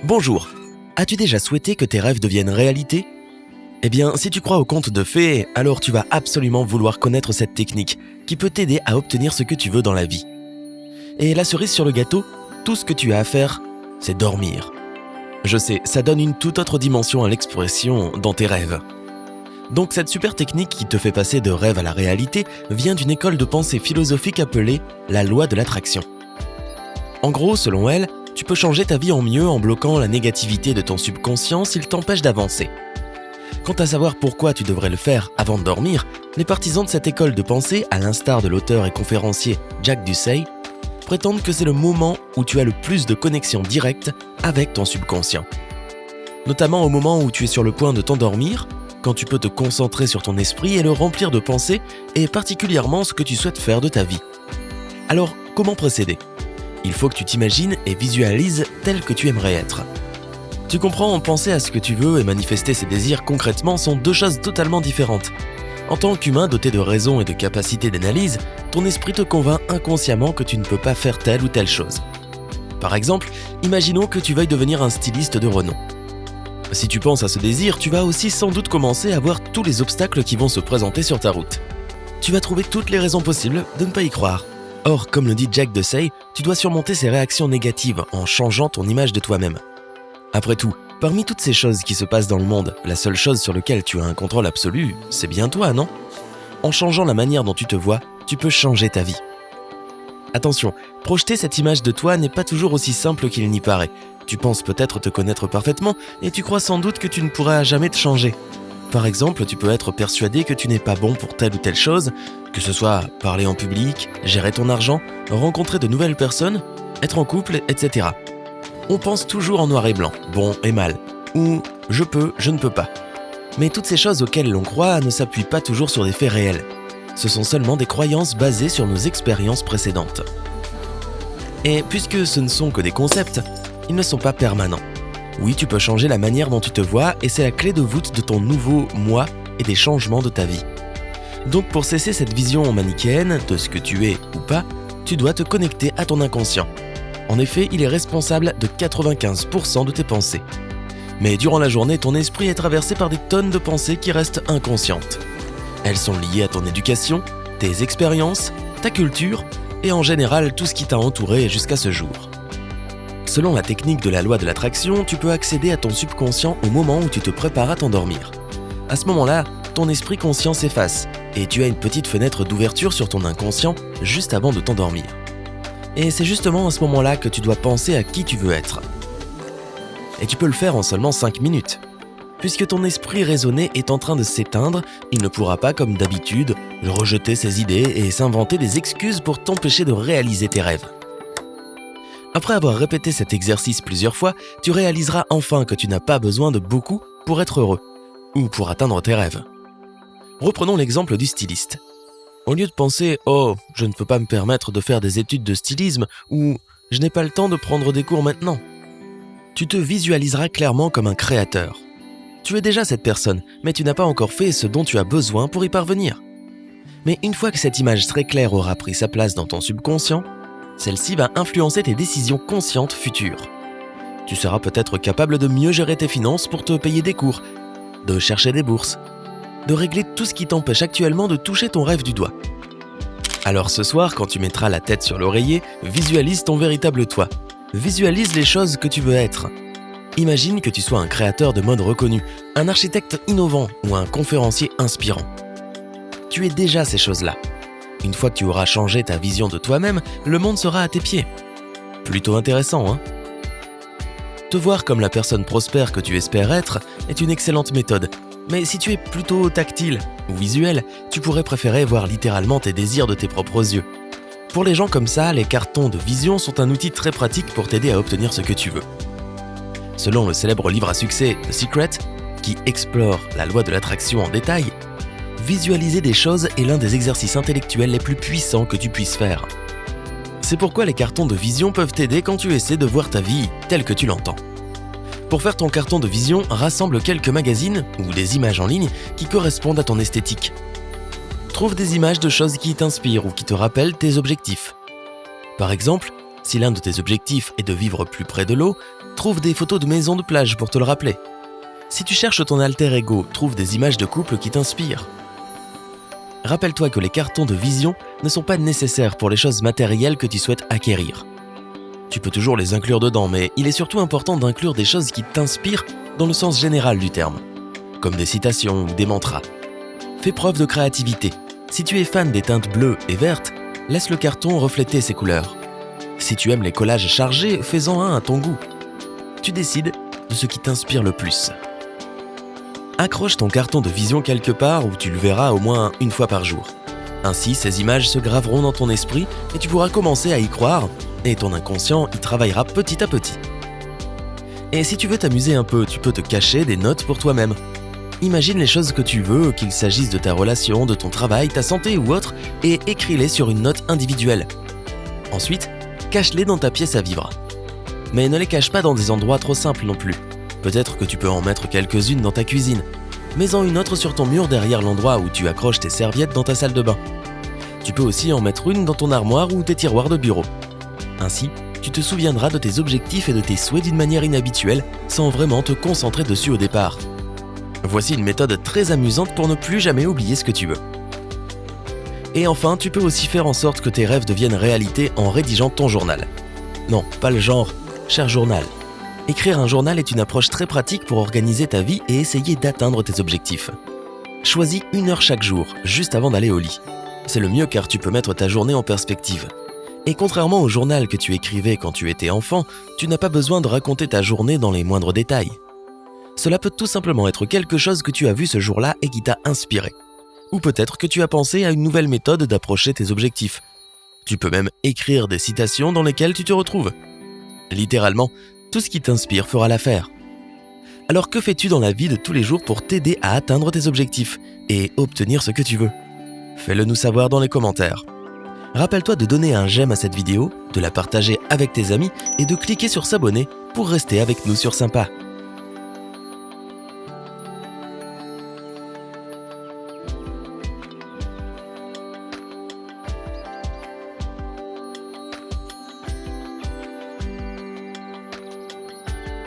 Bonjour, as-tu déjà souhaité que tes rêves deviennent réalité ? Eh bien, si tu crois au conte de fées, alors tu vas absolument vouloir connaître cette technique qui peut t'aider à obtenir ce que tu veux dans la vie. Et la cerise sur le gâteau, tout ce que tu as à faire, c'est dormir. Je sais, ça donne une toute autre dimension à l'expression dans tes rêves. Donc cette super technique qui te fait passer de rêve à la réalité vient d'une école de pensée philosophique appelée la loi de l'attraction. En gros, selon elle, tu peux changer ta vie en mieux en bloquant la négativité de ton subconscient s'il t'empêche d'avancer. Quant à savoir pourquoi tu devrais le faire avant de dormir, les partisans de cette école de pensée, à l'instar de l'auteur et conférencier Jack Dorsey, prétendent que c'est le moment où tu as le plus de connexion directe avec ton subconscient. Notamment au moment où tu es sur le point de t'endormir, quand tu peux te concentrer sur ton esprit et le remplir de pensées et particulièrement ce que tu souhaites faire de ta vie. Alors, comment procéder ? Il faut que tu t'imagines et visualises tel que tu aimerais être. Tu comprends, penser à ce que tu veux et manifester ses désirs concrètement sont deux choses totalement différentes. En tant qu'humain doté de raison et de capacité d'analyse, ton esprit te convainc inconsciemment que tu ne peux pas faire telle ou telle chose. Par exemple, imaginons que tu veuilles devenir un styliste de renom. Si tu penses à ce désir, tu vas aussi sans doute commencer à voir tous les obstacles qui vont se présenter sur ta route. Tu vas trouver toutes les raisons possibles de ne pas y croire. Or, comme le dit Jack Dorsey, tu dois surmonter ces réactions négatives en changeant ton image de toi-même. Après tout, parmi toutes ces choses qui se passent dans le monde, la seule chose sur laquelle tu as un contrôle absolu, c'est bien toi, non ? En changeant la manière dont tu te vois, tu peux changer ta vie. Attention, projeter cette image de toi n'est pas toujours aussi simple qu'il n'y paraît. Tu penses peut-être te connaître parfaitement et tu crois sans doute que tu ne pourras jamais te changer. Par exemple, tu peux être persuadé que tu n'es pas bon pour telle ou telle chose, que ce soit parler en public, gérer ton argent, rencontrer de nouvelles personnes, être en couple, etc. On pense toujours en noir et blanc, bon et mal, ou je peux, je ne peux pas. Mais toutes ces choses auxquelles l'on croit ne s'appuient pas toujours sur des faits réels. Ce sont seulement des croyances basées sur nos expériences précédentes. Et puisque ce ne sont que des concepts, ils ne sont pas permanents. Oui, tu peux changer la manière dont tu te vois et c'est la clé de voûte de ton nouveau moi et des changements de ta vie. Donc pour cesser cette vision manichéenne de ce que tu es ou pas, tu dois te connecter à ton inconscient. En effet, il est responsable de 95% de tes pensées. Mais durant la journée, ton esprit est traversé par des tonnes de pensées qui restent inconscientes. Elles sont liées à ton éducation, tes expériences, ta culture et en général tout ce qui t'a entouré jusqu'à ce jour. Selon la technique de la loi de l'attraction, tu peux accéder à ton subconscient au moment où tu te prépares à t'endormir. À ce moment-là, ton esprit conscient s'efface et tu as une petite fenêtre d'ouverture sur ton inconscient juste avant de t'endormir. Et c'est justement à ce moment-là que tu dois penser à qui tu veux être. Et tu peux le faire en seulement 5 minutes. Puisque ton esprit raisonné est en train de s'éteindre, il ne pourra pas, comme d'habitude, rejeter ses idées et s'inventer des excuses pour t'empêcher de réaliser tes rêves. Après avoir répété cet exercice plusieurs fois, tu réaliseras enfin que tu n'as pas besoin de beaucoup pour être heureux, ou pour atteindre tes rêves. Reprenons l'exemple du styliste. Au lieu de penser « Oh, je ne peux pas me permettre de faire des études de stylisme » ou « Je n'ai pas le temps de prendre des cours maintenant », tu te visualiseras clairement comme un créateur. Tu es déjà cette personne, mais tu n'as pas encore fait ce dont tu as besoin pour y parvenir. Mais une fois que cette image très claire aura pris sa place dans ton subconscient, celle-ci va influencer tes décisions conscientes futures. Tu seras peut-être capable de mieux gérer tes finances pour te payer des cours, de chercher des bourses, de régler tout ce qui t'empêche actuellement de toucher ton rêve du doigt. Alors ce soir, quand tu mettras la tête sur l'oreiller, visualise ton véritable toi. Visualise les choses que tu veux être. Imagine que tu sois un créateur de mode reconnu, un architecte innovant ou un conférencier inspirant. Tu es déjà ces choses-là. Une fois que tu auras changé ta vision de toi-même, le monde sera à tes pieds. Plutôt intéressant, hein ? Te voir comme la personne prospère que tu espères être est une excellente méthode. Mais si tu es plutôt tactile ou visuel, tu pourrais préférer voir littéralement tes désirs de tes propres yeux. Pour les gens comme ça, les cartons de vision sont un outil très pratique pour t'aider à obtenir ce que tu veux. Selon le célèbre livre à succès The Secret, qui explore la loi de l'attraction en détail, visualiser des choses est l'un des exercices intellectuels les plus puissants que tu puisses faire. C'est pourquoi les cartons de vision peuvent t'aider quand tu essaies de voir ta vie telle que tu l'entends. Pour faire ton carton de vision, rassemble quelques magazines ou des images en ligne qui correspondent à ton esthétique. Trouve des images de choses qui t'inspirent ou qui te rappellent tes objectifs. Par exemple, Si l'un de tes objectifs est de vivre plus près de l'eau, trouve des photos de maisons de plage pour te le rappeler. Si tu cherches ton alter ego, trouve des images de couple qui t'inspirent. Rappelle-toi que les cartons de vision ne sont pas nécessaires pour les choses matérielles que tu souhaites acquérir. Tu peux toujours les inclure dedans, mais il est surtout important d'inclure des choses qui t'inspirent dans le sens général du terme, comme des citations ou des mantras. Fais preuve de créativité. Si tu es fan des teintes bleues et vertes, laisse le carton refléter ces couleurs. Si tu aimes les collages chargés, fais-en un à ton goût. Tu décides de ce qui t'inspire le plus. Accroche ton carton de vision quelque part où tu le verras au moins une fois par jour. Ainsi, ces images se graveront dans ton esprit et tu pourras commencer à y croire et ton inconscient y travaillera petit à petit. Et si tu veux t'amuser un peu, tu peux te cacher des notes pour toi-même. Imagine les choses que tu veux, qu'il s'agisse de ta relation, de ton travail, ta santé ou autre, et écris-les sur une note individuelle. Ensuite, cache-les dans ta pièce à vivre. Mais ne les cache pas dans des endroits trop simples non plus. Peut-être que tu peux en mettre quelques-unes dans ta cuisine. Mets-en une autre sur ton mur derrière l'endroit où tu accroches tes serviettes dans ta salle de bain. Tu peux aussi en mettre une dans ton armoire ou tes tiroirs de bureau. Ainsi, tu te souviendras de tes objectifs et de tes souhaits d'une manière inhabituelle, sans vraiment te concentrer dessus au départ. Voici une méthode très amusante pour ne plus jamais oublier ce que tu veux. Et enfin, tu peux aussi faire en sorte que tes rêves deviennent réalité en rédigeant ton journal. Non, pas le genre « cher journal ». Écrire un journal est une approche très pratique pour organiser ta vie et essayer d'atteindre tes objectifs. Choisis 1 heure chaque jour, juste avant d'aller au lit. C'est le mieux car tu peux mettre ta journée en perspective. Et contrairement au journal que tu écrivais quand tu étais enfant, tu n'as pas besoin de raconter ta journée dans les moindres détails. Cela peut tout simplement être quelque chose que tu as vu ce jour-là et qui t'a inspiré. Ou peut-être que tu as pensé à une nouvelle méthode d'approcher tes objectifs. Tu peux même écrire des citations dans lesquelles tu te retrouves. Littéralement, tout ce qui t'inspire fera l'affaire. Alors que fais-tu dans la vie de tous les jours pour t'aider à atteindre tes objectifs et obtenir ce que tu veux ? Fais-le nous savoir dans les commentaires. Rappelle-toi de donner un j'aime à cette vidéo, de la partager avec tes amis et de cliquer sur s'abonner pour rester avec nous sur Sympa.